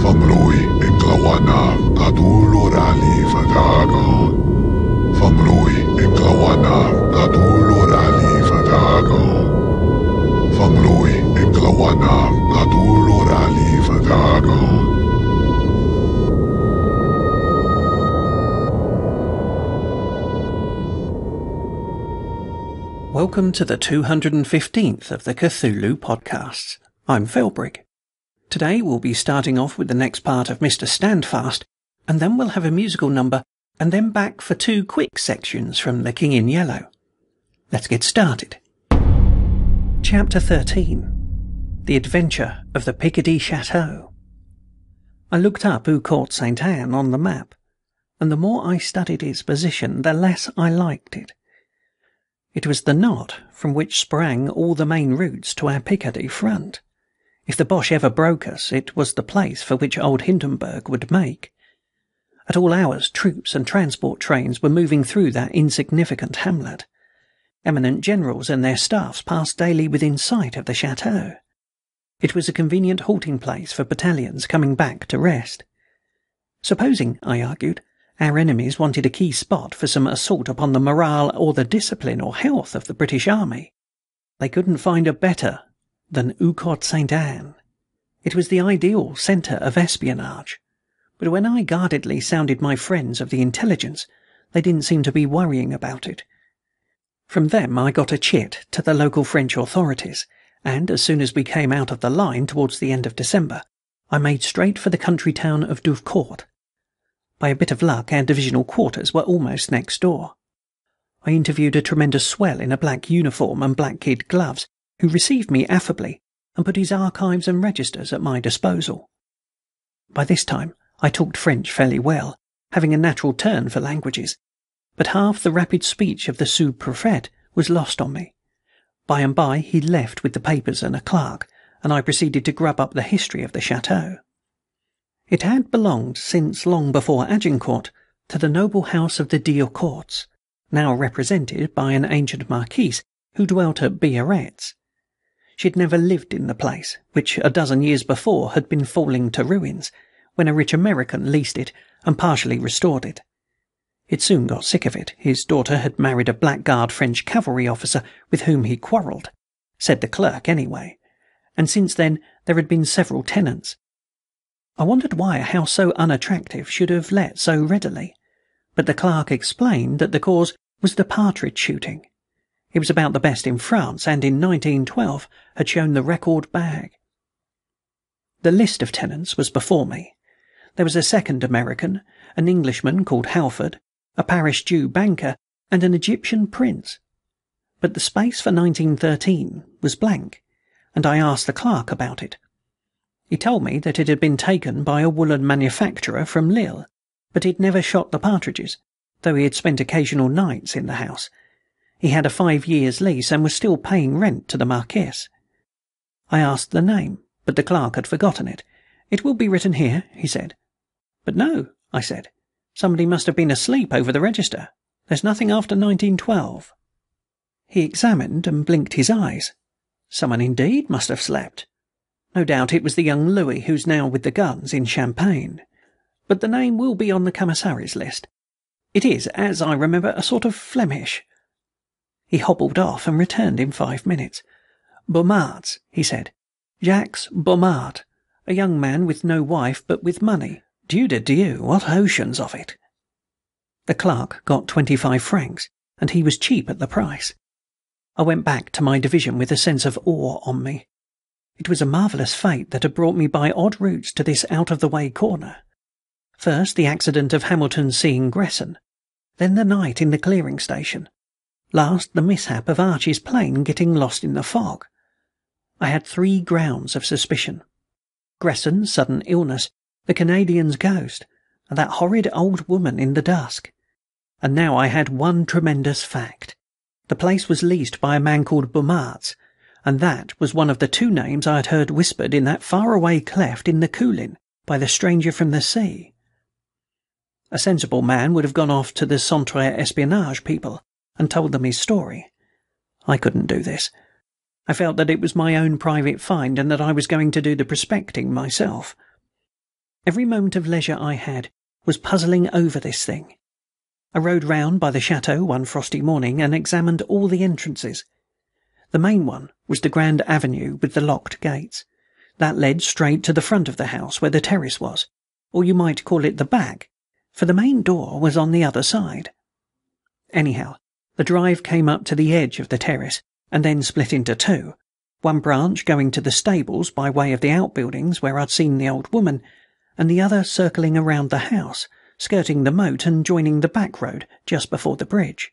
Famrui englawana kadulurali fatago. Famrui englawana kadulurali fatago. Famrui englawana kadulurali fatago. Welcome to the 215th of the Cthulhu podcasts. I'm Philbrick. Today we'll be starting off with the next part of Mr. Standfast, and then we'll have a musical number, and then back for two quick sections from The King in Yellow. Let's get started. Chapter 13. The Adventure of the Picardy Chateau. I looked up Eaucourt St. Anne on the map, and the more I studied its position, the less I liked it. It was the knot from which sprang all the main routes to our Picardy front. If the Boche ever broke us, it was the place for which old Hindenburg would make. At all hours, troops and transport trains were moving through that insignificant hamlet. Eminent generals and their staffs passed daily within sight of the chateau. It was a convenient halting place for battalions coming back to rest. Supposing, I argued, our enemies wanted a key spot for some assault upon the morale or the discipline or health of the British Army, they couldn't find a better than Eaucourt St. Anne. It was the ideal centre of espionage, but when I guardedly sounded my friends of the intelligence, they didn't seem to be worrying about it. From them I got a chit to the local French authorities, and as soon as we came out of the line towards the end of December, I made straight for the country town of Douvecourt. By a bit of luck, our divisional quarters were almost next door. I interviewed a tremendous swell in a black uniform and black kid gloves, who received me affably and put his archives and registers at my disposal. By this time, I talked French fairly well, having a natural turn for languages, but half the rapid speech of the sous-prefect was lost on me. By and by, he left with the papers and a clerk, and I proceeded to grub up the history of the chateau. It had belonged, since long before Agincourt, to the noble house of the D'Eaucourts, now represented by an ancient marquise who dwelt at Biarritz. She had never lived in the place, which a dozen years before had been falling to ruins, when a rich American leased it and partially restored it. He'd soon got sick of it. His daughter had married a blackguard French cavalry officer with whom he quarrelled, said the clerk anyway, and since then there had been several tenants. I wondered why a house so unattractive should have let so readily, but the clerk explained that the cause was the partridge shooting. It was about the best in France, and in 1912 had shown the record bag. The list of tenants was before me. There was a second American, an Englishman called Halford, a Paris Jew banker, and an Egyptian prince. But the space for 1913 was blank, and I asked the clerk about it. He told me that it had been taken by a woolen manufacturer from Lille, but he'd never shot the partridges, though he had spent occasional nights in the house. He had a 5 years' lease and was still paying rent to the Marquise. I asked the name, but the clerk had forgotten it. "It will be written here," he said. "But no," I said. "Somebody must have been asleep over the register. There's nothing after 1912. He examined and blinked his eyes. Someone indeed must have slept. No doubt it was the young Louis who's now with the guns in Champagne. But the name will be on the commissary's list. It is, as I remember, a sort of Flemish." He hobbled off and returned in 5 minutes. "Beaumarts," he said. "Jacques Beaumart, a young man with no wife but with money. Dieu de Dieu, what oceans of it!" The clerk got 25 francs, and he was cheap at the price. I went back to my division with a sense of awe on me. It was a marvellous fate that had brought me by odd routes to this out-of-the-way corner. First, the accident of Hamilton seeing Gresson, then the night in the clearing station, last the mishap of Archie's plane getting lost in the fog. I had 3 grounds of suspicion: Gresson's sudden illness, the Canadian's ghost, and that horrid old woman in the dusk. And now I had one tremendous fact. The place was leased by a man called Beaumarts, and that was one of the 2 names I had heard whispered in that far-away cleft in the Coulin by the stranger from the sea. A sensible man would have gone off to the Centre Espionage people and told them his story. I couldn't do this. I felt that it was my own private find and that I was going to do the prospecting myself. Every moment of leisure I had was puzzling over this thing. I rode round by the chateau one frosty morning and examined all the entrances. The main one was the grand avenue with the locked gates. That led straight to the front of the house where the terrace was, or you might call it the back, for the main door was on the other side. Anyhow, the drive came up to the edge of the terrace and then split into two, one branch going to the stables by way of the outbuildings where I'd seen the old woman, and the other circling around the house, skirting the moat and joining the back road just before the bridge.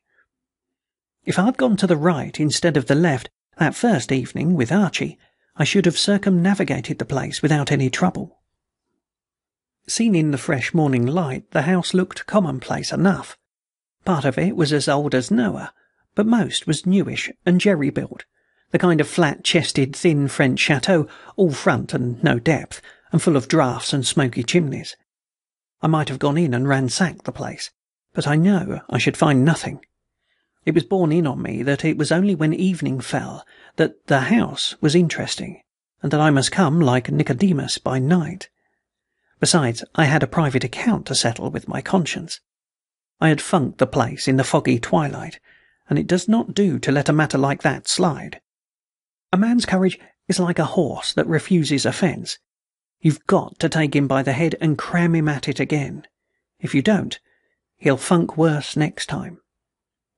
If I'd gone to the right instead of the left that first evening with Archie, I should have circumnavigated the place without any trouble. Seen in the fresh morning light, the house looked commonplace enough. Part of it was as old as Noah, but most was newish and jerry-built, the kind of flat-chested, thin French chateau, all front and no depth, and full of draughts and smoky chimneys. I might have gone in and ransacked the place, but I know I should find nothing. It was borne in on me that it was only when evening fell that the house was interesting, and that I must come like Nicodemus by night. Besides, I had a private account to settle with my conscience. I had funked the place in the foggy twilight, and it does not do to let a matter like that slide. A man's courage is like a horse that refuses a fence. You've got to take him by the head and cram him at it again. If you don't, he'll funk worse next time.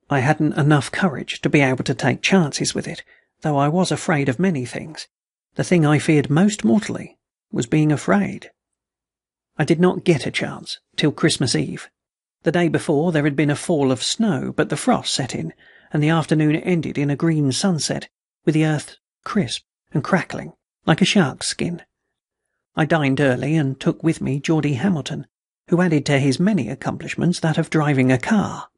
I hadn't enough courage to be able to take chances with it, though I was afraid of many things. The thing I feared most mortally was being afraid. I did not get a chance till Christmas Eve. The day before there had been a fall of snow, but the frost set in, and the afternoon ended in a green sunset, with the earth crisp and crackling, like a shark's skin. I dined early and took with me Geordie Hamilton, who added to his many accomplishments that of driving a car.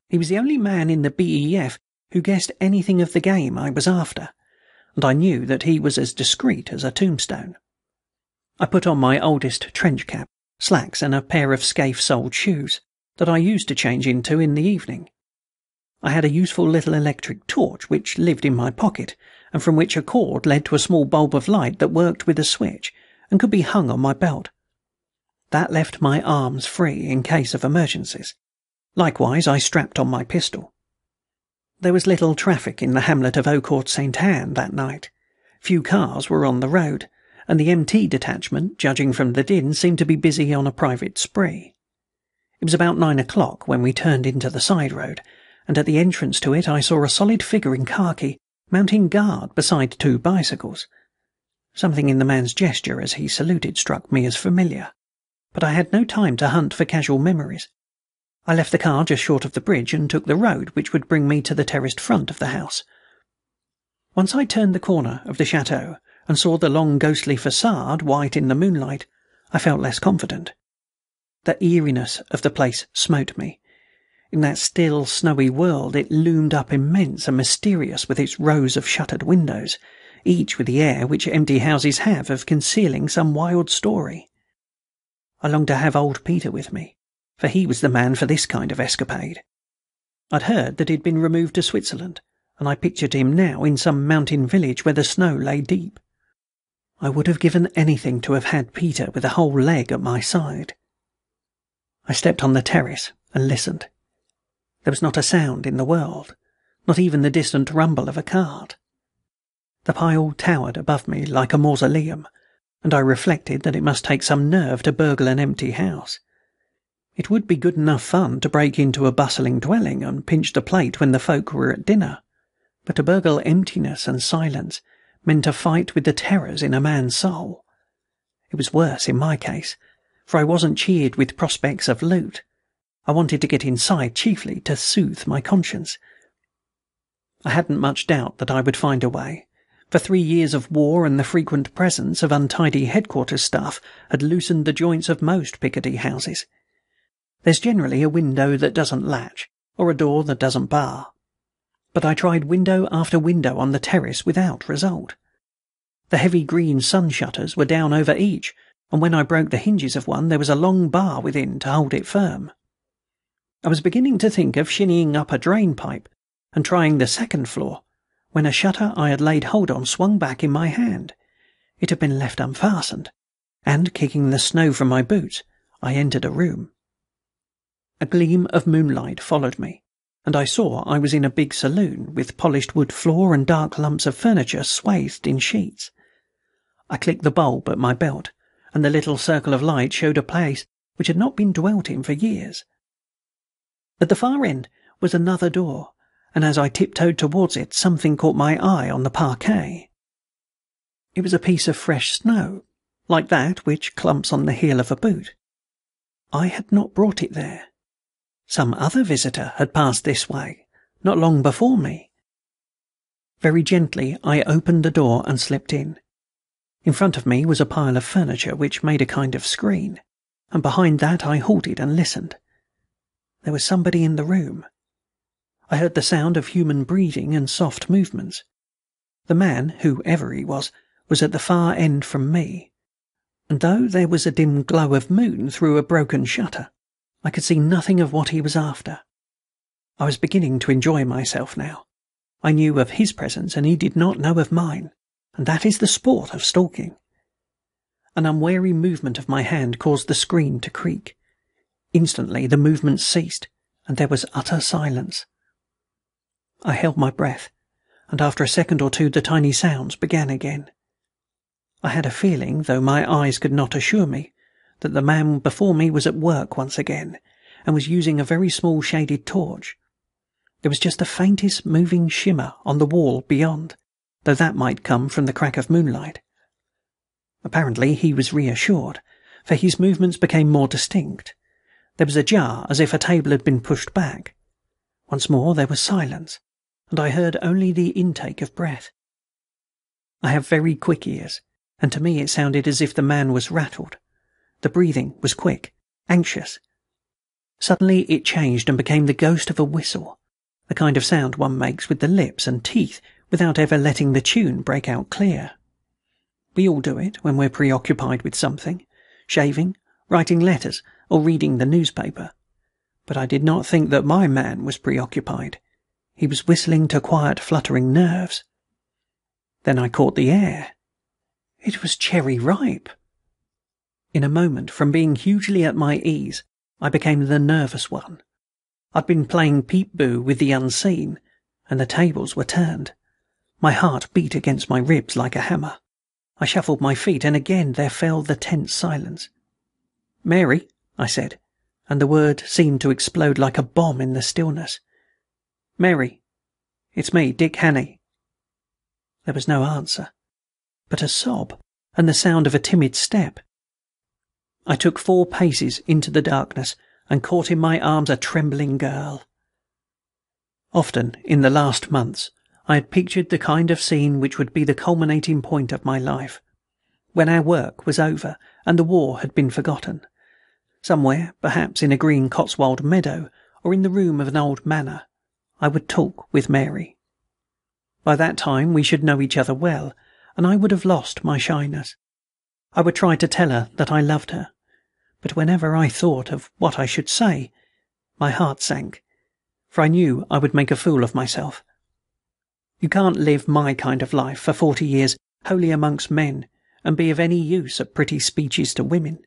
He was the only man in the BEF who guessed anything of the game I was after, and I knew that he was as discreet as a tombstone. I put on my oldest trench cap, slacks, and a pair of scaife-soled shoes that I used to change into in the evening. I had a useful little electric torch which lived in my pocket, and from which a cord led to a small bulb of light that worked with a switch and could be hung on my belt. That left my arms free in case of emergencies. Likewise, I strapped on my pistol. There was little traffic in the hamlet of Eaucourt St. Anne that night. Few cars were on the road, and the MT detachment, judging from the din, seemed to be busy on a private spree. It was about 9 o'clock when we turned into the side road, and at the entrance to it I saw a solid figure in khaki mounting guard beside two bicycles. Something in the man's gesture as he saluted struck me as familiar, but I had no time to hunt for casual memories. I left the car just short of the bridge and took the road which would bring me to the terraced front of the house. Once I turned the corner of the chateau and saw the long ghostly facade white in the moonlight, I felt less confident. The eeriness of the place smote me. In that still, snowy world it loomed up immense and mysterious with its rows of shuttered windows, each with the air which empty houses have of concealing some wild story. I longed to have old Peter with me, for he was the man for this kind of escapade. I'd heard that he'd been removed to Switzerland, and I pictured him now in some mountain village where the snow lay deep. I would have given anything to have had Peter with a whole leg at my side. I stepped on the terrace and listened. There was not a sound in the world, not even the distant rumble of a cart. The pile towered above me like a mausoleum, and I reflected that it must take some nerve to burgle an empty house. It would be good enough fun to break into a bustling dwelling and pinch the plate when the folk were at dinner, but to burgle emptiness and silence meant a fight with the terrors in a man's soul. It was worse in my case, for I wasn't cheered with prospects of loot. I wanted to get inside chiefly to soothe my conscience. I hadn't much doubt that I would find a way, for 3 years of war and the frequent presence of untidy headquarters staff had loosened the joints of most Picardy houses. There's generally a window that doesn't latch, or a door that doesn't bar. But I tried window after window on the terrace without result. The heavy green sun shutters were down over each, and when I broke the hinges of one there was a long bar within to hold it firm. I was beginning to think of shinnying up a drain pipe and trying the second floor, when a shutter I had laid hold on swung back in my hand. It had been left unfastened, and, kicking the snow from my boots, I entered a room. A gleam of moonlight followed me, and I saw I was in a big saloon with polished wood floor and dark lumps of furniture swathed in sheets. I clicked the bulb at my belt, and the little circle of light showed a place which had not been dwelt in for years. At the far end was another door, and as I tiptoed towards it, something caught my eye on the parquet. It was a piece of fresh snow, like that which clumps on the heel of a boot. I had not brought it there. Some other visitor had passed this way, not long before me. Very gently I opened the door and slipped in. In front of me was a pile of furniture which made a kind of screen, and behind that I halted and listened. There was somebody in the room. I heard the sound of human breathing and soft movements. The man, whoever he was at the far end from me, and though there was a dim glow of moon through a broken shutter, I could see nothing of what he was after. I was beginning to enjoy myself now. I knew of his presence, and he did not know of mine, and that is the sport of stalking. An unwary movement of my hand caused the screen to creak. Instantly the movement ceased, and there was utter silence. I held my breath, and after a second or two the tiny sounds began again. I had a feeling, though my eyes could not assure me, that the man before me was at work once again, and was using a very small shaded torch. There was just the faintest moving shimmer on the wall beyond, though that might come from the crack of moonlight. Apparently he was reassured, for his movements became more distinct. There was a jar, as if a table had been pushed back. Once more there was silence, and I heard only the intake of breath. I have very quick ears, and to me it sounded as if the man was rattled. The breathing was quick, anxious. Suddenly it changed and became the ghost of a whistle, the kind of sound one makes with the lips and teeth without ever letting the tune break out clear. We all do it when we're preoccupied with something, shaving, writing letters, or reading the newspaper. But I did not think that my man was preoccupied. He was whistling to quiet, fluttering nerves. Then I caught the air. It was cherry ripe. In a moment, from being hugely at my ease, I became the nervous one. I'd been playing peep-boo with the unseen, and the tables were turned. My heart beat against my ribs like a hammer. I shuffled my feet, and again there fell the tense silence. "Mary," I said, and the word seemed to explode like a bomb in the stillness. "Mary, it's me, Dick Hannay." There was no answer, but a sob and the sound of a timid step. I took 4 paces into the darkness and caught in my arms a trembling girl. Often, in the last months, I had pictured the kind of scene which would be the culminating point of my life, when our work was over and the war had been forgotten. Somewhere, perhaps in a green Cotswold meadow or in the room of an old manor, I would talk with Mary. By that time we should know each other well, and I would have lost my shyness. I would try to tell her that I loved her, but whenever I thought of what I should say, my heart sank, for I knew I would make a fool of myself. You can't live my kind of life for 40 years wholly amongst men and be of any use at pretty speeches to women.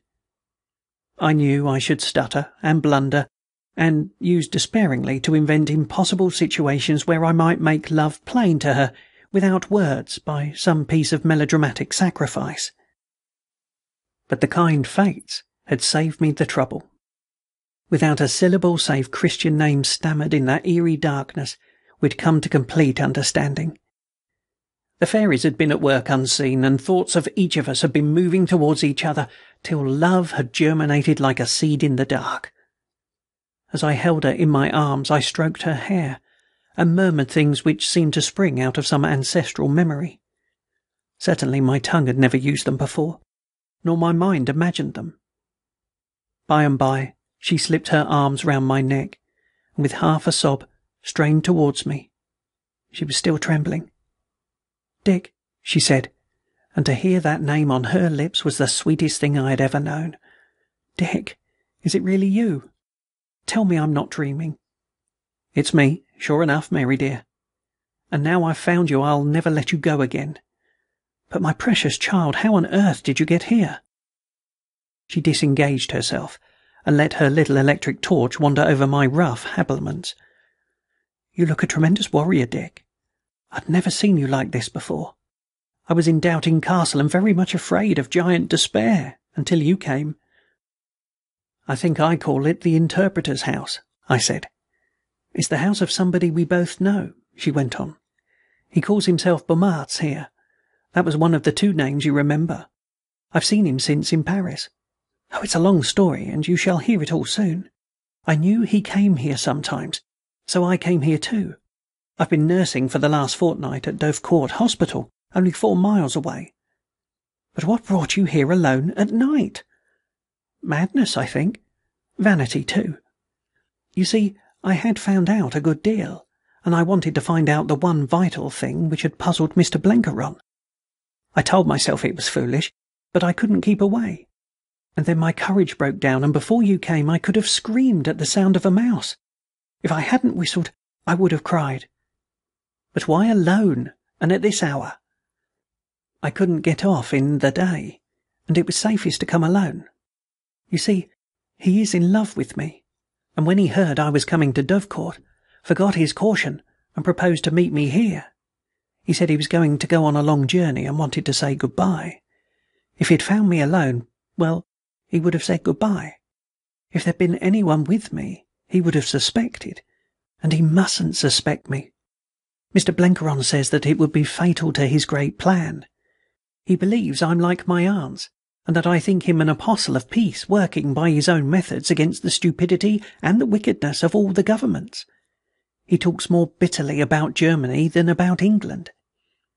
I knew I should stutter and blunder and use despairingly to invent impossible situations where I might make love plain to her without words by some piece of melodramatic sacrifice. But the kind fates had saved me the trouble. Without a syllable save Christian names stammered in that eerie darkness, we'd come to complete understanding. The fairies had been at work unseen, and thoughts of each of us had been moving towards each other till love had germinated like a seed in the dark. As I held her in my arms, I stroked her hair, and murmured things which seemed to spring out of some ancestral memory. Certainly my tongue had never used them before, nor my mind imagined them. By and by she slipped her arms round my neck, and with half a sob strained towards me. She was still trembling. "Dick," she said, and to hear that name on her lips was the sweetest thing I had ever known. "Dick, is it really you? Tell me I'm not dreaming." "It's me, sure enough, Mary dear. And now I've found you, I'll never let you go again. But, my precious child, how on earth did you get here?" She disengaged herself and let her little electric torch wander over my rough habiliments. "You look a tremendous warrior, Dick. I'd never seen you like this before. I was in Doubting Castle and very much afraid of Giant Despair until you came." "I think I call it the Interpreter's House," I said. "It's the house of somebody we both know," she went on. "He calls himself Beaumart's here. That was one of the two names you remember. I've seen him since in Paris. Oh, it's a long story, and you shall hear it all soon. I knew he came here sometimes, so I came here too. I've been nursing for the last fortnight at Dovecourt Hospital, only 4 miles away. But what brought you here alone at night?" "Madness, I think. Vanity, too. You see, I had found out a good deal, and I wanted to find out the one vital thing which had puzzled Mr. Blenkiron. I told myself it was foolish, but I couldn't keep away. And then my courage broke down, and before you came I could have screamed at the sound of a mouse. If I hadn't whistled, I would have cried. But why alone, and at this hour? I couldn't get off in the day, and it was safest to come alone. You see, he is in love with me, and when he heard I was coming to Dovecourt, forgot his caution and proposed to meet me here. He said he was going to go on a long journey and wanted to say goodbye. If he'd found me alone, well, he would have said goodbye. If there'd been anyone with me, he would have suspected, and he mustn't suspect me. Mr. Blenkiron says that it would be fatal to his great plan. He believes I'm like my aunts, and that I think him an apostle of peace working by his own methods against the stupidity and the wickedness of all the governments. He talks more bitterly about Germany than about England.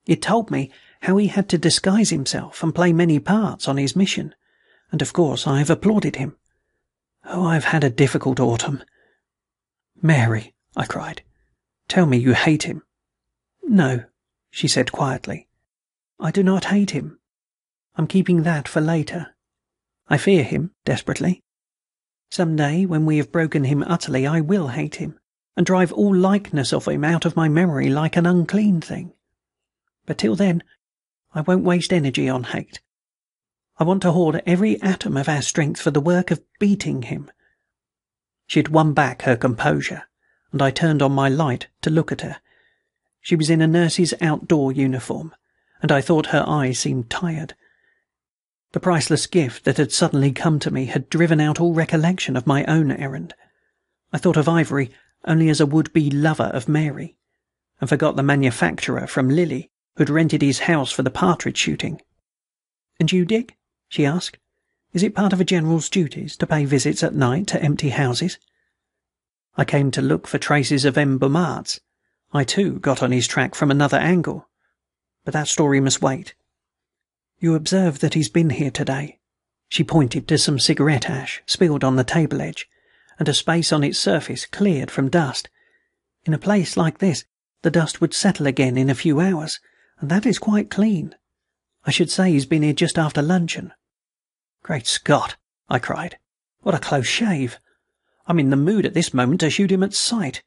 He told me how he had to disguise himself and play many parts on his mission, and of course I have applauded him. Oh, I've had a difficult autumn." "Mary," I cried, "tell me you hate him." "No," she said quietly. "I do not hate him. I'm keeping that for later. I fear him desperately. Some day, when we have broken him utterly, I will hate him, and drive all likeness of him out of my memory like an unclean thing. But till then, I won't waste energy on hate. I want to hoard every atom of our strength for the work of beating him." She had won back her composure, and I turned on my light to look at her. She was in a nurse's outdoor uniform, and I thought her eyes seemed tired. The priceless gift that had suddenly come to me had driven out all recollection of my own errand. I thought of Ivory only as a would-be lover of Mary, and forgot the manufacturer from Lily who'd rented his house for the partridge shooting. "And you, Dick?" she asked. "Is it part of a general's duties to pay visits at night to empty houses?" "I came to look for traces of M. Beaumart's. I, too, got on his track from another angle. But that story must wait. You observe that he's been here today." She pointed to some cigarette ash spilled on the table edge, and a space on its surface cleared from dust. "In a place like this, the dust would settle again in a few hours, and that is quite clean. I should say he's been here just after luncheon." "Great Scott!" I cried. "What a close shave! I'm in the mood at this moment to shoot him at sight.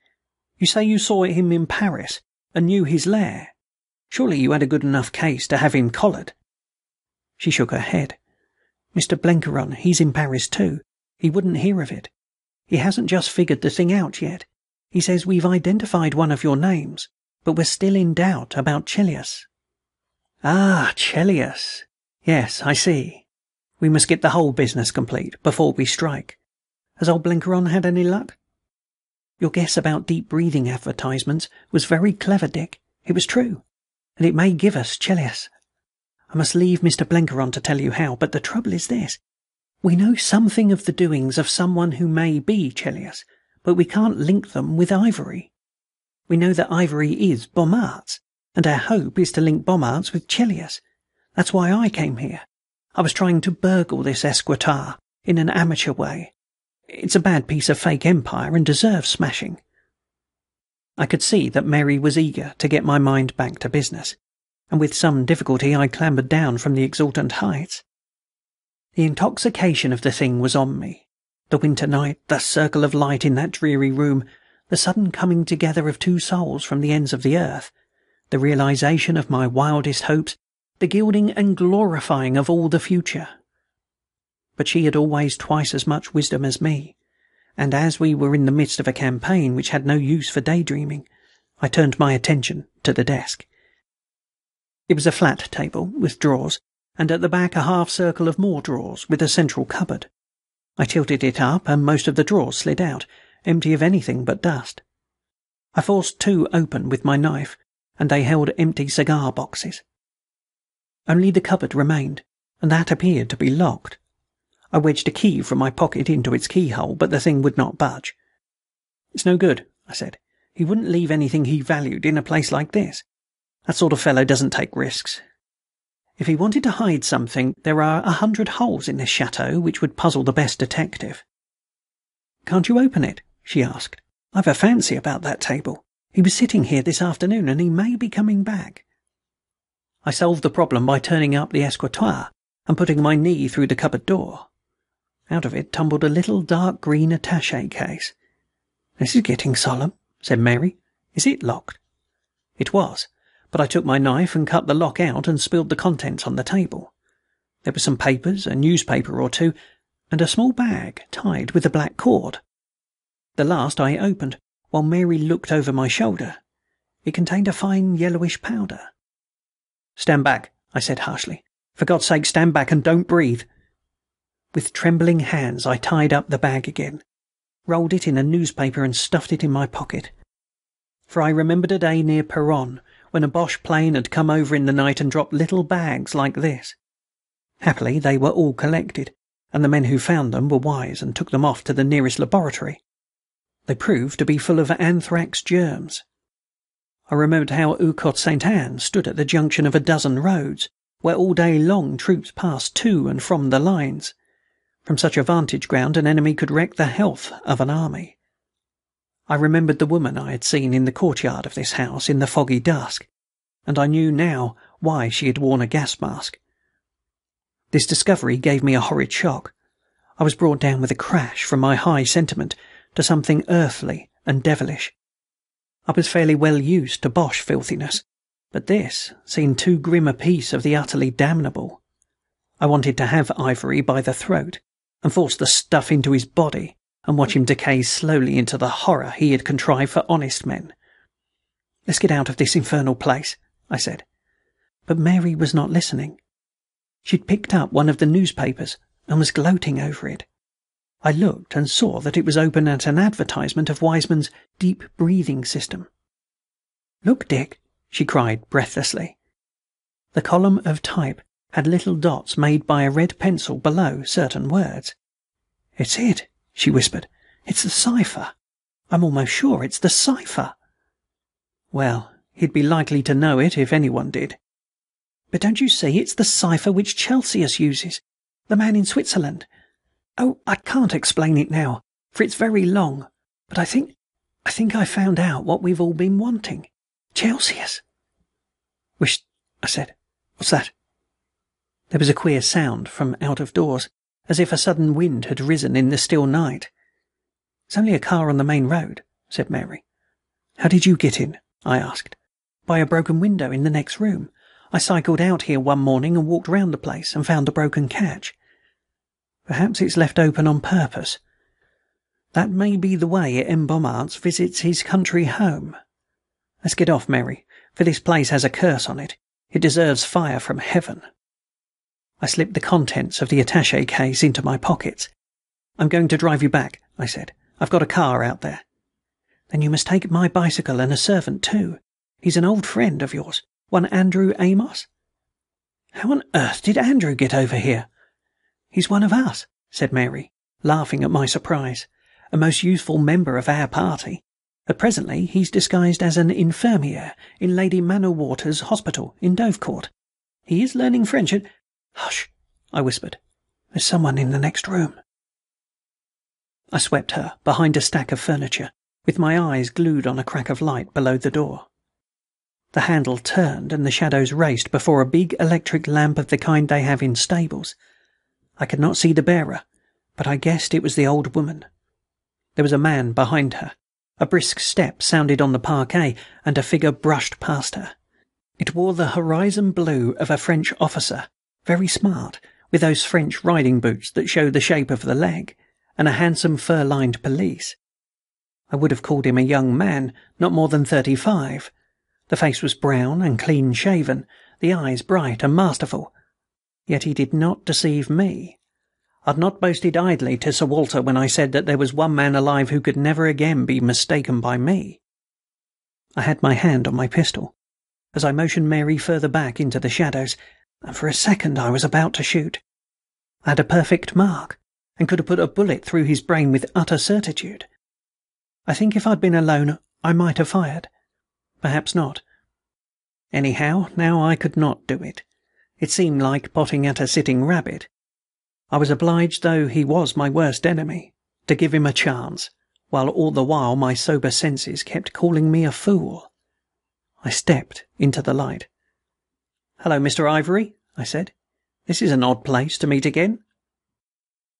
You say you saw him in Paris, and knew his lair. Surely you had a good enough case to have him collared?" She shook her head. "Mr. Blenkiron, he's in Paris too. He wouldn't hear of it. He hasn't just figured the thing out yet. He says we've identified one of your names, but we're still in doubt about Chelius." "Ah, Chelius. Yes, I see. We must get the whole business complete before we strike. Has old Blenkiron had any luck?" "Your guess about deep breathing advertisements was very clever, Dick. It was true, and it may give us Chelius. I must leave Mr. Blenkiron to tell you how, but the trouble is this. We know something of the doings of someone who may be Chelius, but we can't link them with Ivory. We know that Ivory is Beaumart's, and our hope is to link Beaumart's with Chelius. That's why I came here. I was trying to burgle this escritoire in an amateur way. It's a bad piece of fake empire and deserves smashing." I could see that Mary was eager to get my mind back to business, and with some difficulty I clambered down from the exultant heights. The intoxication of the thing was on me. The winter night, the circle of light in that dreary room, the sudden coming together of two souls from the ends of the earth, the realization of my wildest hopes, the gilding and glorifying of all the future. but she had always twice as much wisdom as me, and as we were in the midst of a campaign which had no use for daydreaming, I turned my attention to the desk. It was a flat table with drawers, and at the back a half circle of more drawers with a central cupboard. I tilted it up, and most of the drawers slid out, empty of anything but dust. I forced two open with my knife, and they held empty cigar boxes. Only the cupboard remained, and that appeared to be locked. I wedged a key from my pocket into its keyhole, but the thing would not budge. "It's no good," I said. "He wouldn't leave anything he valued in a place like this. That sort of fellow doesn't take risks. If he wanted to hide something, there are 100 holes in this chateau which would puzzle the best detective." "Can't you open it?" she asked. "I've a fancy about that table. He was sitting here this afternoon, and he may be coming back." I solved the problem by turning up the escritoire and putting my knee through the cupboard door. Out of it tumbled a little dark green attaché case. "This is getting solemn," said Mary. "Is it locked?" It was, but I took my knife and cut the lock out and spilled the contents on the table. There were some papers, a newspaper or two, and a small bag tied with a black cord. The last I opened, while Mary looked over my shoulder. It contained a fine yellowish powder. "Stand back," I said harshly. "For God's sake, stand back and don't breathe." With trembling hands I tied up the bag again, rolled it in a newspaper and stuffed it in my pocket. For I remembered a day near Peronne when a Boche plane had come over in the night and dropped little bags like this. Happily they were all collected, and the men who found them were wise and took them off to the nearest laboratory. They proved to be full of anthrax germs. I remembered how Eucourt Sainte-Anne stood at the junction of a dozen roads, where all day long troops passed to and from the lines. From such a vantage ground an enemy could wreck the health of an army. I remembered the woman I had seen in the courtyard of this house in the foggy dusk, and I knew now why she had worn a gas mask. This discovery gave me a horrid shock. I was brought down with a crash from my high sentiment to something earthly and devilish. I was fairly well used to Boche filthiness, but this seemed too grim a piece of the utterly damnable. I wanted to have Ivory by the throat and force the stuff into his body and watch him decay slowly into the horror he had contrived for honest men. "Let's get out of this infernal place," I said. But Mary was not listening. She'd picked up one of the newspapers and was gloating over it. I looked and saw that it was open at an advertisement of Wiseman's deep breathing system. "Look, Dick," she cried breathlessly. The column of type had little dots made by a red pencil below certain words. "It's it," she whispered. "It's the cipher. I'm almost sure it's the cipher." Well, he'd be likely to know it if anyone did. "But don't you see, it's the cipher which Celsius uses, the man in Switzerland. Oh, I can't explain it now, for it's very long, but I think I found out what we've all been wanting. Celsius." "Wisht," I said. "What's that?" There was a queer sound from out of doors, as if a sudden wind had risen in the still night. "It's only a car on the main road," said Mary. "How did you get in?" I asked. "By a broken window in the next room. I cycled out here one morning and walked round the place and found the broken catch. Perhaps it's left open on purpose. That may be the way M. Beaumarts visits his country home. Let's get off, Mary, for this place has a curse on it. It deserves fire from heaven." I slipped the contents of the attaché case into my pockets. "I'm going to drive you back," I said. "I've got a car out there." "Then you must take my bicycle and a servant too. He's an old friend of yours, one Andrew Amos." "How on earth did Andrew get over here?" "He's one of us," said Mary, laughing at my surprise. "A most useful member of our party. At presently he's disguised as an infirmier in Lady Manowwater's hospital in Dovecourt. He is learning French and—" "Hush," I whispered. "There's someone in the next room." I swept her behind a stack of furniture, with my eyes glued on a crack of light below the door. The handle turned and the shadows raced before a big electric lamp of the kind they have in stables. I could not see the bearer, but I guessed it was the old woman. There was a man behind her. A brisk step sounded on the parquet, and a figure brushed past her. It wore the horizon blue of a French officer, very smart, with those French riding boots that show the shape of the leg, and a handsome fur-lined pelisse. I would have called him a young man, not more than 35. The face was brown and clean-shaven, the eyes bright and masterful. Yet he did not deceive me. I'd not boasted idly to Sir Walter when I said that there was one man alive who could never again be mistaken by me. I had my hand on my pistol, as I motioned Mary further back into the shadows, and for a second I was about to shoot. I had a perfect mark, and could have put a bullet through his brain with utter certitude. I think if I'd been alone, I might have fired. Perhaps not. Anyhow, now I could not do it. It seemed like potting at a sitting rabbit. I was obliged, though he was my worst enemy, to give him a chance, while all the while my sober senses kept calling me a fool. I stepped into the light. "Hello, Mr. Ivory," I said. "This is an odd place to meet again."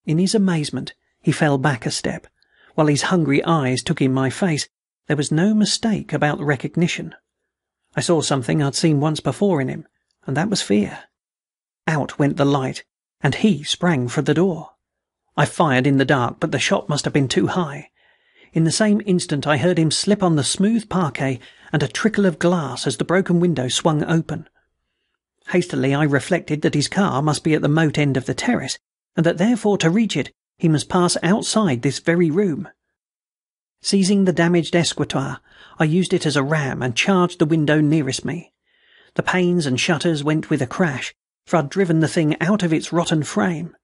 In his amazement, he fell back a step, while his hungry eyes took in my face. There was no mistake about the recognition. I saw something I'd seen once before in him, and that was fear. Out went the light, and he sprang for the door. I fired in the dark, but the shot must have been too high. In the same instant I heard him slip on the smooth parquet, and a trickle of glass as the broken window swung open. Hastily I reflected that his car must be at the moat end of the terrace, and that therefore to reach it he must pass outside this very room. Seizing the damaged escritoire, I used it as a ram and charged the window nearest me. The panes and shutters went with a crash, for I'd driven the thing out of its rotten frame.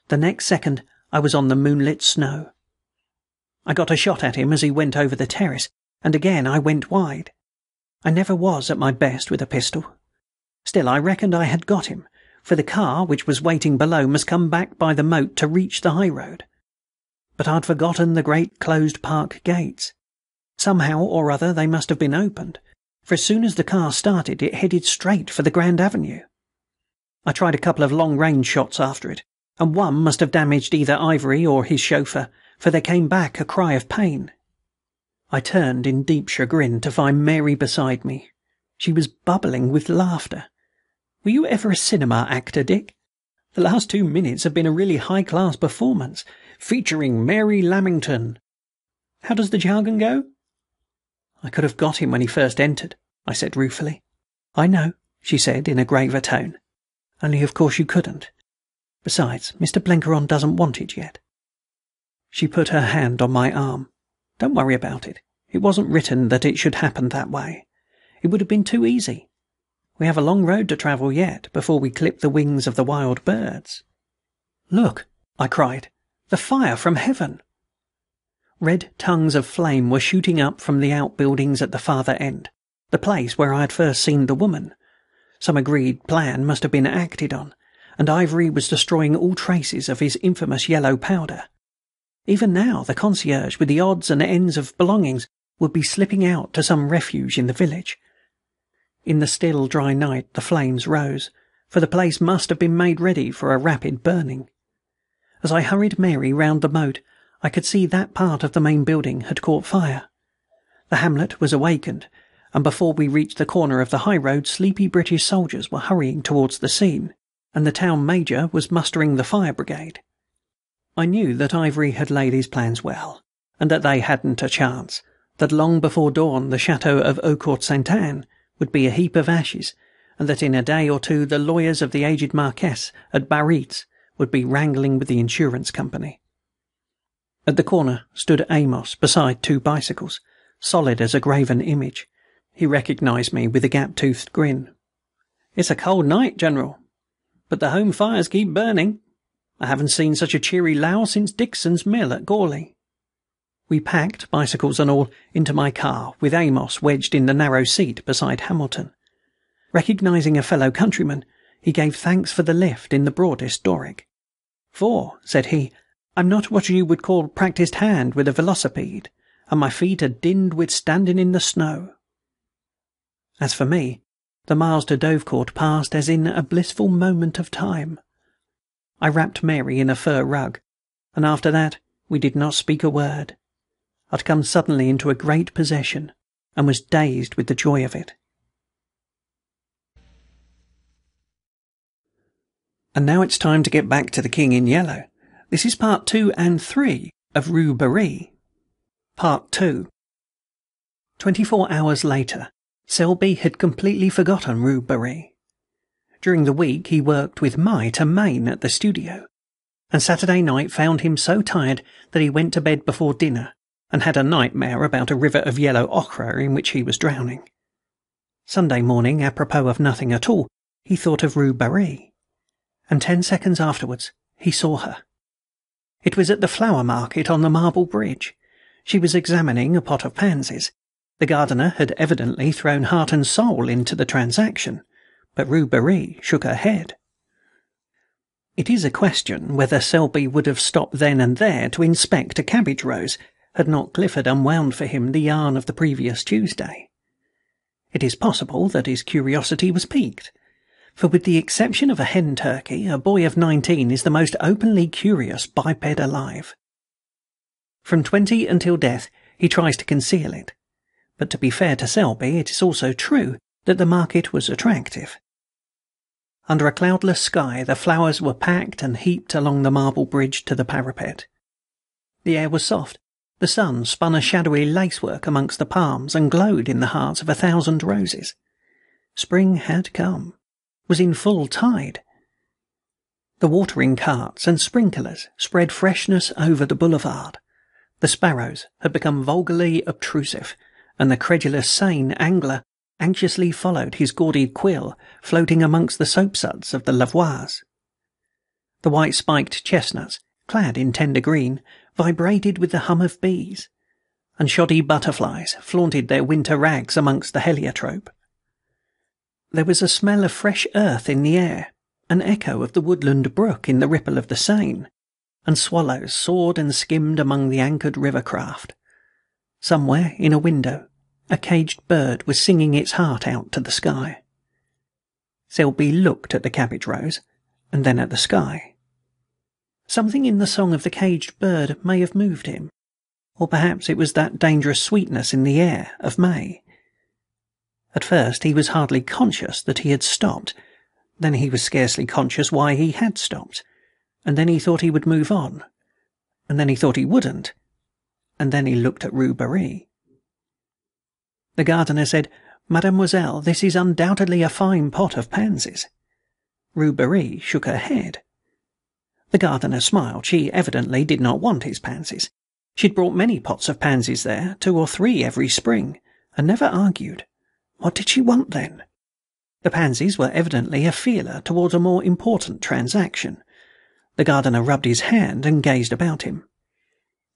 The next second I was on the moonlit snow. I got a shot at him as he went over the terrace, and again I went wide. I never was at my best with a pistol. Still, I reckoned I had got him, for the car, which was waiting below, must come back by the moat to reach the high road. But I'd forgotten the great closed park gates. Somehow or other they must have been opened, for as soon as the car started it headed straight for the Grand Avenue. I tried a couple of long-range shots after it, and one must have damaged either Ivory or his chauffeur, for there came back a cry of pain. I turned in deep chagrin to find Mary beside me. She was bubbling with laughter. "Were you ever a cinema actor, Dick? The last 2 minutes have been a really high-class performance, featuring Mary Lamington. How does the jargon go?" "I could have got him when he first entered," I said ruefully. "I know," she said in a graver tone. "Only of course you couldn't. Besides, Mr. Blenkeron doesn't want it yet." She put her hand on my arm. "Don't worry about it. It wasn't written that it should happen that way. It would have been too easy. We have a long road to travel yet before we clip the wings of the wild birds." "Look," I cried, "the fire from heaven!" Red tongues of flame were shooting up from the outbuildings at the farther end, the place where I had first seen the woman. Some agreed plan must have been acted on, and Ivory was destroying all traces of his infamous yellow powder. Even now the concierge, with the odds and ends of belongings, would be slipping out to some refuge in the village. In the still, dry night the flames rose, for the place must have been made ready for a rapid burning. As I hurried Mary round the moat, I could see that part of the main building had caught fire. The hamlet was awakened, and before we reached the corner of the high road sleepy British soldiers were hurrying towards the scene, and the town major was mustering the fire brigade. I knew that Ivory had laid his plans well, and that they hadn't a chance, that long before dawn the chateau of Eaucourt-Sainte-Anne would be a heap of ashes, and that in a day or two the lawyers of the aged Marquess at Biarritz would be wrangling with the insurance company. At the corner stood Amos beside 2 bicycles, solid as a graven image. He recognized me with a gap-toothed grin. "It's a cold night, General, but the home fires keep burning. I haven't seen such a cheery low since Dixon's mill at Gourley." We packed, bicycles and all, into my car, with Amos wedged in the narrow seat beside Hamilton. Recognizing a fellow countryman, he gave thanks for the lift in the broadest Doric. "For," said he, "I'm not what you would call practised hand with a velocipede, and my feet are dinned with standing in the snow." As for me, the miles to Dovecourt passed as in a blissful moment of time. I wrapped Mary in a fur rug, and after that we did not speak a word. I'd come suddenly into a great possession, and was dazed with the joy of it. And now it's time to get back to the King in Yellow. This is part 2 and 3 of Rue Barré. Part 2. 24 hours later, Selby had completely forgotten Rue Barré. During the week he worked with Might and Main at the studio, and Saturday night found him so tired that he went to bed before dinner and had a nightmare about a river of yellow ochre in which he was drowning. Sunday morning, apropos of nothing at all, he thought of Rue Barré, and 10 seconds afterwards he saw her. It was at the flower market on the Marble Bridge. She was examining a pot of pansies. The gardener had evidently thrown heart and soul into the transaction, but Rue Barré shook her head. It is a question whether Selby would have stopped then and there to inspect a cabbage rose had not Clifford unwound for him the yarn of the previous Tuesday. It is possible that his curiosity was piqued, for with the exception of a hen turkey, a boy of 19 is the most openly curious biped alive. From 20 until death he tries to conceal it, but to be fair to Selby, it is also true that the market was attractive. Under a cloudless sky, the flowers were packed and heaped along the marble bridge to the parapet. The air was soft. The sun spun a shadowy lacework amongst the palms and glowed in the hearts of 1,000 roses. Spring had come, was in full tide. The watering carts and sprinklers spread freshness over the boulevard. The sparrows had become vulgarly obtrusive, and the credulous Seine angler anxiously followed his gaudy quill floating amongst the soapsuds of the lavoirs. The white-spiked chestnuts, clad in tender green, vibrated with the hum of bees, and shoddy butterflies flaunted their winter rags amongst the heliotrope. There was a smell of fresh earth in the air, an echo of the woodland brook in the ripple of the Seine, and swallows soared and skimmed among the anchored river craft. Somewhere in a window, a caged bird was singing its heart out to the sky. Selby looked at the cabbage rose, and then at the sky. Something in the song of the caged bird may have moved him, or perhaps it was that dangerous sweetness in the air of May. At first he was hardly conscious that he had stopped, then he was scarcely conscious why he had stopped, and then he thought he would move on, and then he thought he wouldn't, and then he looked at Rue Barré. The gardener said, "Mademoiselle, this is undoubtedly a fine pot of pansies." Rue Barré shook her head. The gardener smiled. She evidently did not want his pansies. She'd brought many pots of pansies there, 2 or 3 every spring, and never argued. What did she want then? The pansies were evidently a feeler towards a more important transaction. The gardener rubbed his hand and gazed about him.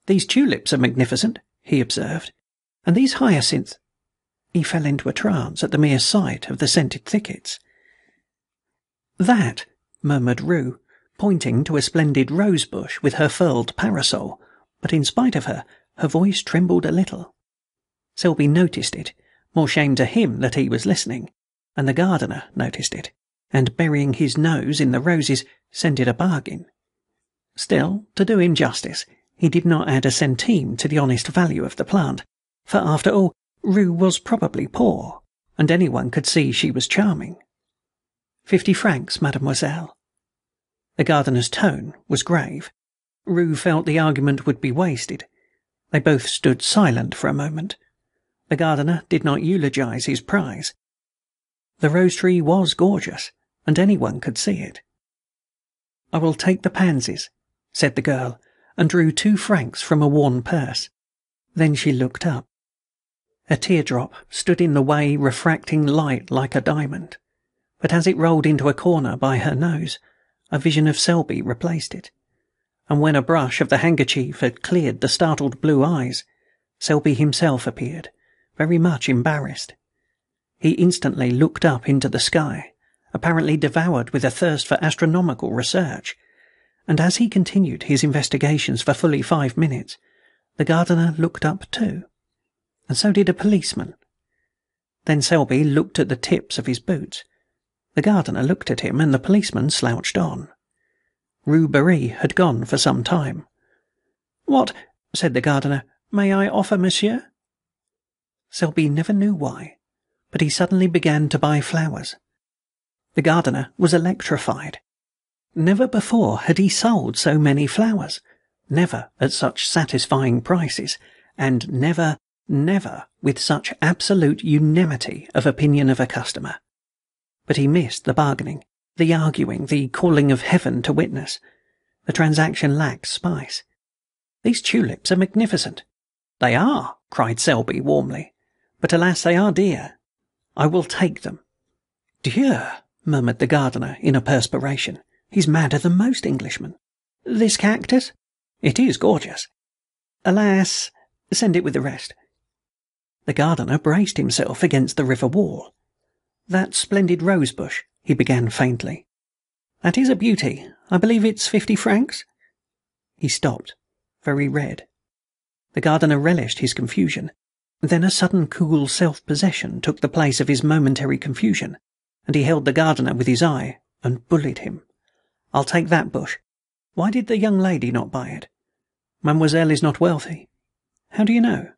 "These tulips are magnificent," he observed, "and these hyacinths—" He fell into a trance at the mere sight of the scented thickets. "That," murmured Rue, pointing to a splendid rose bush with her furled parasol, but in spite of her, her voice trembled a little. Selby noticed it, more shame to him that he was listening, and the gardener noticed it, and burying his nose in the roses, scented a bargain. Still, to do him justice, he did not add a centime to the honest value of the plant, for after all, Rue was probably poor, and anyone could see she was charming. 50 francs, mademoiselle." The gardener's tone was grave. Rue felt the argument would be wasted. They both stood silent for a moment. The gardener did not eulogize his prize. The rose tree was gorgeous, and anyone could see it. "I will take the pansies," said the girl, and drew 2 francs from a worn purse. Then she looked up. A teardrop stood in the way, refracting light like a diamond, but as it rolled into a corner by her nose, a vision of Selby replaced it, and when a brush of the handkerchief had cleared the startled blue eyes, Selby himself appeared, very much embarrassed. He instantly looked up into the sky, apparently devoured with a thirst for astronomical research, and as he continued his investigations for fully 5 minutes, the gardener looked up too, and so did a policeman. Then Selby looked at the tips of his boots. The gardener looked at him, and the policeman slouched on. Rue Barré had gone for some time. "What," said the gardener, "may I offer monsieur?" Selby never knew why, but he suddenly began to buy flowers. The gardener was electrified. Never before had he sold so many flowers, never at such satisfying prices, and never with such absolute unanimity of opinion of a customer. But he missed the bargaining, the arguing, the calling of heaven to witness. The transaction lacked spice. "These tulips are magnificent." "They are," cried Selby warmly. "But alas, they are dear. I will take them." "Dieu," murmured the gardener in a perspiration. "He's madder than most Englishmen. This cactus?" "It is gorgeous." "Alas, send it with the rest." The gardener braced himself against the river wall. "That splendid rose bush," he began faintly. "That is a beauty. I believe it's 50 francs." He stopped, very red. The gardener relished his confusion. Then a sudden cool self-possession took the place of his momentary confusion, and he held the gardener with his eye and bullied him. "I'll take that bush. Why did the young lady not buy it? Mademoiselle is not wealthy." "How do you know?"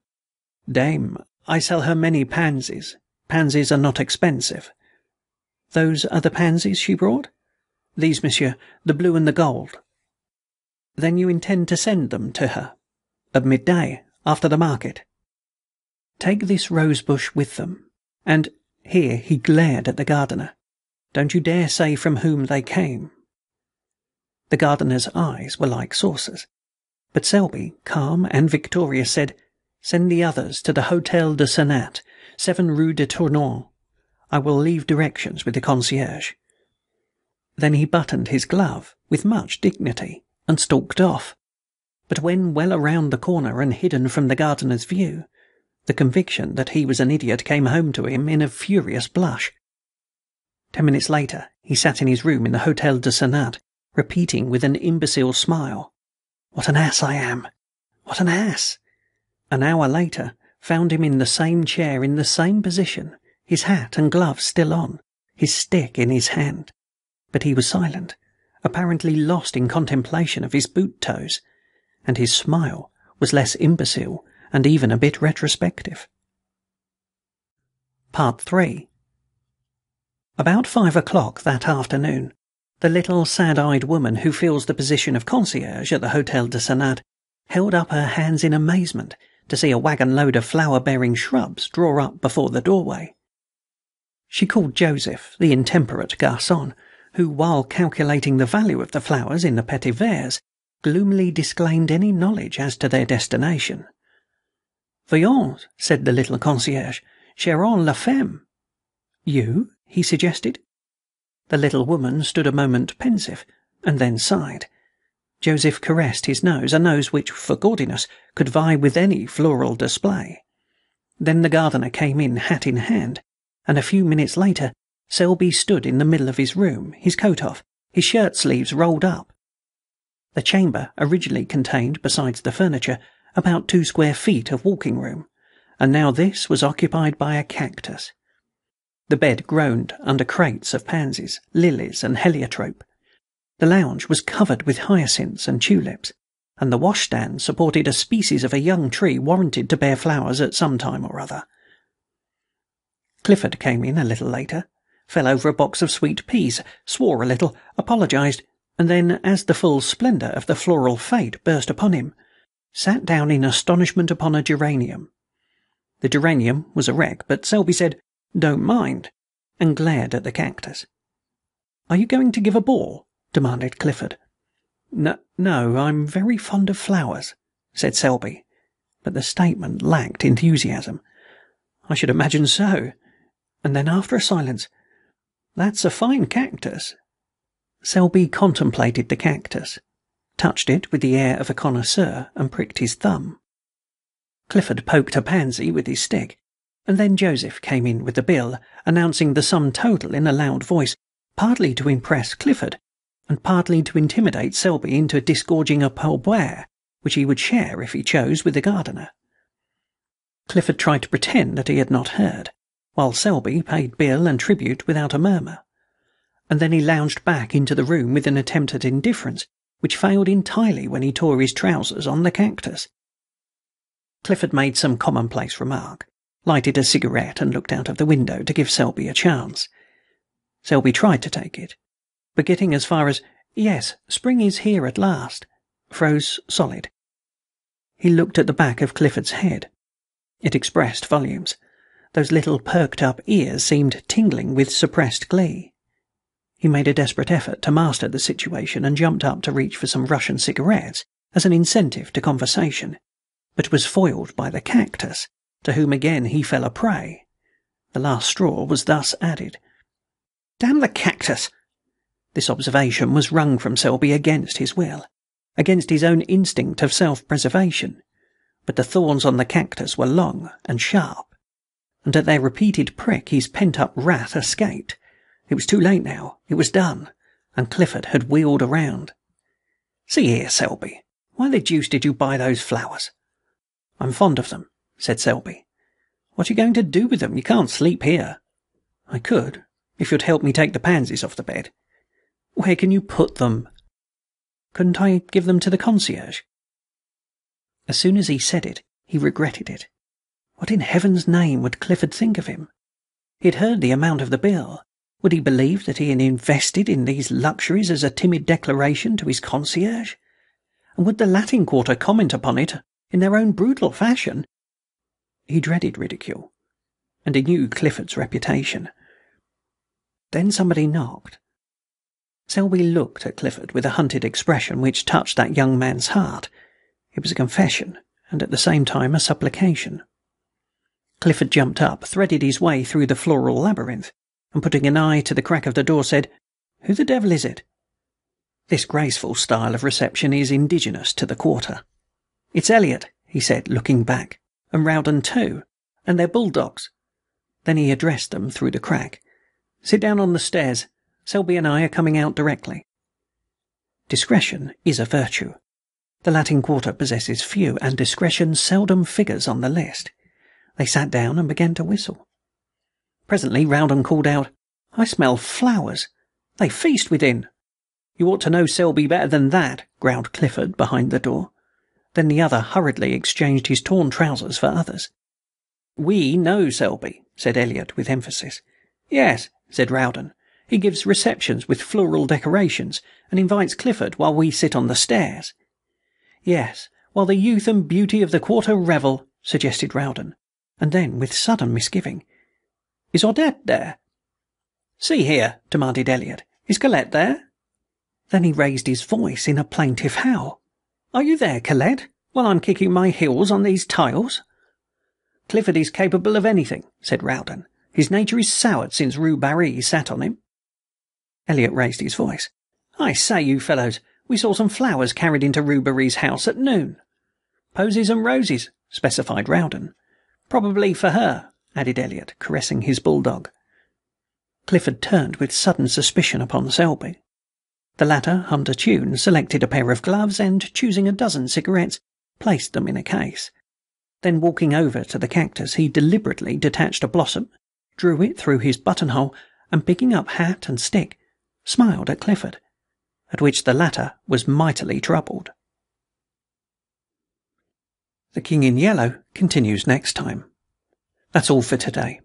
"Dame, I sell her many pansies. Pansies are not expensive." "Those are the pansies she brought?" "These, monsieur, the blue and the gold." "Then you intend to send them to her?" "At midday, after the market." "Take this rose bush with them, and," here he glared at the gardener, "don't you dare say from whom they came." The gardener's eyes were like saucers, but Selby, calm and victorious, said, "Send the others to the Hôtel de Senat, 7 Rue de Tournon. I will leave directions with the concierge." Then he buttoned his glove with much dignity and stalked off. But when well around the corner and hidden from the gardener's view, the conviction that he was an idiot came home to him in a furious blush. 10 minutes later, he sat in his room in the Hôtel de Senat, repeating with an imbecile smile, "What an ass I am! What an ass!" An hour later found him in the same chair, in the same position, his hat and gloves still on, his stick in his hand. But he was silent, apparently lost in contemplation of his boot toes, and his smile was less imbecile and even a bit retrospective. Part 3. About 5 o'clock that afternoon, the little sad-eyed woman who fills the position of concierge at the Hôtel de Senat held up her hands in amazement to see a wagon-load of flower-bearing shrubs draw up before the doorway. She called Joseph, the intemperate garçon, who, while calculating the value of the flowers in the petit verres, gloomily disclaimed any knowledge as to their destination. "Voyons," said the little concierge, "cherons la femme." "You?" he suggested. The little woman stood a moment pensive, and then sighed. Joseph caressed his nose, a nose which, for gaudiness, could vie with any floral display. Then the gardener came in, hat in hand, and a few minutes later Selby stood in the middle of his room, his coat off, his shirt-sleeves rolled up. The chamber originally contained, besides the furniture, about 2 square feet of walking room, and now this was occupied by a cactus. The bed groaned under crates of pansies, lilies, and heliotrope. The lounge was covered with hyacinths and tulips, and the washstand supported a species of a young tree warranted to bear flowers at some time or other. Clifford came in a little later, fell over a box of sweet peas, swore a little, apologized, and then, as the full splendour of the floral fete burst upon him, sat down in astonishment upon a geranium. The geranium was a wreck, but Selby said, "Don't mind," and glared at the cactus. "Are you going to give a ball?" demanded Clifford. No, I'm very fond of flowers," said Selby, but the statement lacked enthusiasm. "I should imagine so." And then, after a silence, "That's a fine cactus." Selby contemplated the cactus, touched it with the air of a connoisseur, and pricked his thumb. Clifford poked a pansy with his stick, and then Joseph came in with the bill, announcing the sum total in a loud voice, partly to impress Clifford, and partly to intimidate Selby into disgorging a pourboire, which he would share, if he chose, with the gardener. Clifford tried to pretend that he had not heard, while Selby paid bill and tribute without a murmur, and then he lounged back into the room with an attempt at indifference, which failed entirely when he tore his trousers on the cactus. Clifford made some commonplace remark, lighted a cigarette, and looked out of the window to give Selby a chance. Selby tried to take it, but getting as far as Yes, spring is here at last. Froze solid. He looked at the back of Clifford's head. It expressed volumes. Those little perked-up ears seemed tingling with suppressed glee. He made a desperate effort to master the situation and jumped up to reach for some Russian cigarettes as an incentive to conversation, but was foiled by the cactus, to whom again he fell a prey. The last straw was thus added. "Damn the cactus!" This observation was wrung from Selby against his will, against his own instinct of self-preservation, but the thorns on the cactus were long and sharp, and at their repeated prick his pent-up wrath escaped. It was too late now. It was done, and Clifford had wheeled around. "See here, Selby, why the deuce did you buy those flowers?" "I'm fond of them," said Selby. "What are you going to do with them? You can't sleep here." "I could, if you'd help me take the pansies off the bed." "Where can you put them?" "Couldn't I give them to the concierge?" As soon as he said it, he regretted it. What in heaven's name would Clifford think of him? He had heard the amount of the bill. Would he believe that he had invested in these luxuries as a timid declaration to his concierge? And would the Latin Quarter comment upon it in their own brutal fashion? He dreaded ridicule, and he knew Clifford's reputation. Then somebody knocked. Selby looked at Clifford with a hunted expression which touched that young man's heart. It was a confession, and at the same time a supplication. Clifford jumped up, threaded his way through the floral labyrinth, and putting an eye to the crack of the door said, "Who the devil is it?" This graceful style of reception is indigenous to the Quarter. "It's Elliot," he said, looking back, "and Rowden too, and their bulldogs." Then he addressed them through the crack. "Sit down on the stairs. Selby and I are coming out directly." Discretion is a virtue. The Latin Quarter possesses few, and discretion seldom figures on the list. They sat down and began to whistle. Presently Rowden called out, "I smell flowers. They feast within." "You ought to know Selby better than that," growled Clifford behind the door. Then the other hurriedly exchanged his torn trousers for others. "We know Selby," said Elliot with emphasis. "Yes," said Rowden. "He gives receptions with floral decorations, and invites Clifford while we sit on the stairs." "Yes, while the youth and beauty of the Quarter revel," suggested Rowden, and then, with sudden misgiving, "Is Odette there?" "See here," demanded Elliot, "is Colette there?" Then he raised his voice in a plaintive howl. "Are you there, Colette, while I'm kicking my heels on these tiles?" "Clifford is capable of anything," said Rowden. "His nature is soured since Rue Barry sat on him." Elliot raised his voice. "I say, you fellows, we saw some flowers carried into Rue Barry's house at noon." "Posies and roses," specified Rowden. "Probably for her," added Elliot, caressing his bulldog. Clifford turned with sudden suspicion upon Selby. The latter hummed a tune, selected a pair of gloves, and, choosing a dozen cigarettes, placed them in a case. Then, walking over to the cactus, he deliberately detached a blossom, drew it through his buttonhole, and picking up hat and stick, smiled at Clifford, at which the latter was mightily troubled. The King in Yellow continues next time. That's all for today.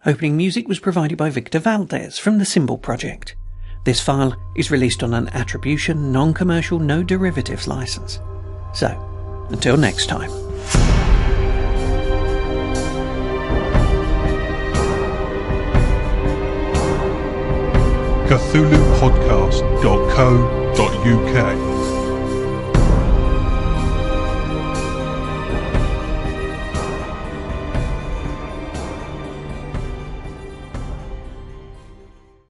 Opening music was provided by Victor Valdez from the Symbol Project. This file is released on an attribution, non-commercial, no derivatives license. So, until next time. CthulhuPodcast.co.uk